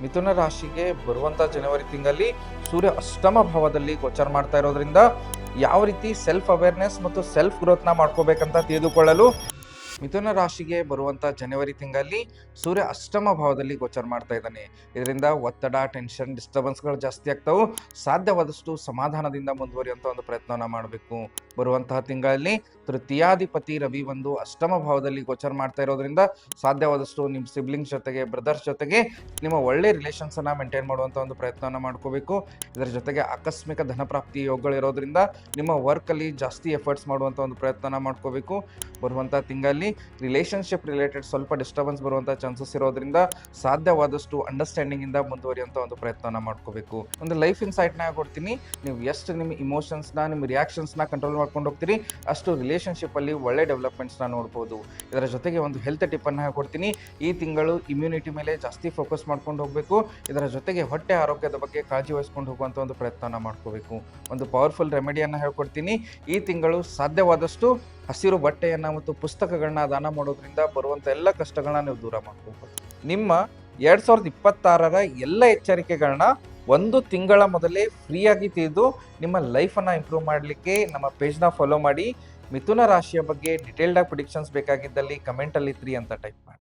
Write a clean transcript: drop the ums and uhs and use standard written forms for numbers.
ಮಿಥುನ ರಾಶಿಗೆ ಬರುವಂಥ ಜನವರಿ ತಿಂಗಳಲ್ಲಿ ಸೂರ್ಯ ಅಷ್ಟಮ ಭಾವದಲ್ಲಿ ಗೋಚರ ಮಾಡ್ತಾ ಇರೋದ್ರಿಂದ ಯಾವ ರೀತಿ ಸೆಲ್ಫ್ ಅವೇರ್ನೆಸ್ ಮತ್ತು ಸೆಲ್ಫ್ ಗ್ರೋತ್ನ ಮಾಡ್ಕೋಬೇಕಂತ ತಿಳಿದುಕೊಳ್ಳಲು ಮಿಥುನ ರಾಶಿಗೆ ಬರುವಂಥ ಜನವರಿ ತಿಂಗಳಲ್ಲಿ ಸೂರ್ಯ ಅಷ್ಟಮ ಭಾವದಲ್ಲಿ ಗೋಚರ ಮಾಡ್ತಾ ಇದ್ದಾನೆ. ಇದರಿಂದ ಒತ್ತಡ, ಟೆನ್ಷನ್, ಡಿಸ್ಟರ್ಬೆನ್ಸ್ಗಳು ಜಾಸ್ತಿ ಆಗ್ತಾವೆ. ಸಾಧ್ಯವಾದಷ್ಟು ಸಮಾಧಾನದಿಂದ ಮುಂದುವರಿಯುವಂಥ ಒಂದು ಪ್ರಯತ್ನವನ್ನು ಮಾಡಬೇಕು. ಬರುವಂತಹ ತಿಂಗಳಲ್ಲಿ ತೃತೀಯಾಧಿಪತಿ ರವಿ ಒಂದು ಅಷ್ಟಮ ಭಾವದಲ್ಲಿ ಗೋಚರ ಮಾಡ್ತಾ ಇರೋದ್ರಿಂದ ಸಾಧ್ಯವಾದಷ್ಟು ನಿಮ್ಮ ಸಿಬ್ಲಿಂಗ್ಸ್ ಜೊತೆಗೆ, ಬ್ರದರ್ಸ್ ಜೊತೆಗೆ ನಿಮ್ಮ ಒಳ್ಳೆ ರಿಲೇಷನ್ಸನ್ನು ಮೇಂಟೈನ್ ಮಾಡುವಂಥ ಒಂದು ಪ್ರಯತ್ನವನ್ನು ಮಾಡ್ಕೋಬೇಕು. ಇದರ ಜೊತೆಗೆ ಆಕಸ್ಮಿಕ ಧನಪ್ರಾಪ್ತಿ ಯೋಗಗಳಿರೋದ್ರಿಂದ ನಿಮ್ಮ ವರ್ಕಲ್ಲಿ ಜಾಸ್ತಿ ಎಫರ್ಟ್ಸ್ ಮಾಡುವಂಥ ಒಂದು ಪ್ರಯತ್ನನ ಮಾಡ್ಕೋಬೇಕು. ಬರುವಂಥ ತಿಂಗಳಲ್ಲಿ ರಿಲೇಷನ್ಶಿಪ್ ರಿಲೇಟೆಡ್ ಸ್ವಲ್ಪ ಡಿಸ್ಟರ್ಬೆನ್ಸ್ ಬರುವಂಥ ಚಾನ್ಸಸ್ ಇರೋದ್ರಿಂದ ಸಾಧ್ಯವಾದಷ್ಟು ಅಂಡರ್ಸ್ಟ್ಯಾಂಡಿಂಗಿಂದ ಮುಂದುವರಿಯುವಂಥ ಒಂದು ಪ್ರಯತ್ನನ ಮಾಡ್ಕೋಬೇಕು. ಒಂದು ಲೈಫ್ ಇನ್ಸೈಟ್ನ ಕೊಡ್ತೀನಿ. ನೀವು ಎಷ್ಟು ನಿಮ್ಮ ಇಮೋಷನ್ಸ್ನ, ನಿಮ್ಮ ರಿಯಾಕ್ಷನ್ಸ್ನ ಕಂಟ್ರೋಲ್ ಮಾಡ್ಕೊಂಡು ಹೋಗ್ತೀರಿ, ಅಷ್ಟು ರಿಲೇಷನ್ಶಿಪ್ಪಲ್ಲಿ ಒಳ್ಳೆ ಡೆವಲಪ್ಮೆಂಟ್ಸ್ನ ನೋಡ್ಬೋದು. ಇದರ ಜೊತೆಗೆ ಒಂದು ಹೆಲ್ತ್ ಟಿಪ್ಪನ್ನು ಕೊಡ್ತೀನಿ. ಈ ತಿಂಗಳು ಇಮ್ಯುನಿಟಿ ಮೇಲೆ ಜಾಸ್ತಿ ಫೋಕಸ್ ಮಾಡ್ಕೊಂಡು ಹೋಗಬೇಕು. ಇದರ ಜೊತೆಗೆ ಹೊಟ್ಟೆ ಆರೋಗ್ಯದ ಬಗ್ಗೆ ಕಾಳಜಿ ವಹಿಸ್ಕೊಂಡು ಹೋಗುವಂಥ ಒಂದು ಪ್ರಯತ್ನನ ಮಾಡ್ಕೋಬೇಕು. ಒಂದು ಪವರ್ಫುಲ್ ರೆಮಿಡಿಯನ್ನು ಹೇಳ್ಕೊಡ್ತೀನಿ. ಈ ತಿಂಗಳು ಸಾಧ್ಯವಾದಷ್ಟು ಹಸಿರು ಬಟ್ಟೆಯನ್ನು ಮತ್ತು ಪುಸ್ತಕಗಳನ್ನ ದಾನ ಮಾಡೋದ್ರಿಂದ ಬರುವಂಥ ಎಲ್ಲ ಕಷ್ಟಗಳನ್ನ ನೀವು ದೂರ ಮಾಡ್ಕೋಬೋದು. ನಿಮ್ಮ 2026ರ ಎಲ್ಲ ಎಚ್ಚರಿಕೆಗಳನ್ನ ಒಂದು ತಿಂಗಳ ಮೊದಲೇ ಫ್ರೀಯಾಗಿ ತಿಳಿದು ನಿಮ್ಮ ಲೈಫನ್ನು ಇಂಪ್ರೂವ್ ಮಾಡಲಿಕ್ಕೆ ನಮ್ಮ ಪೇಜ್ನ ಫಾಲೋ ಮಾಡಿ. ಮಿಥುನ ರಾಶಿಯ ಬಗ್ಗೆ ಡಿಟೇಲ್ಡಾಗಿ ಪ್ರಿಡಿಕ್ಷನ್ಸ್ ಬೇಕಾಗಿದ್ದಲ್ಲಿ ಕಮೆಂಟಲ್ಲಿ 3 ಅಂತ ಟೈಪ್ ಮಾಡಿ.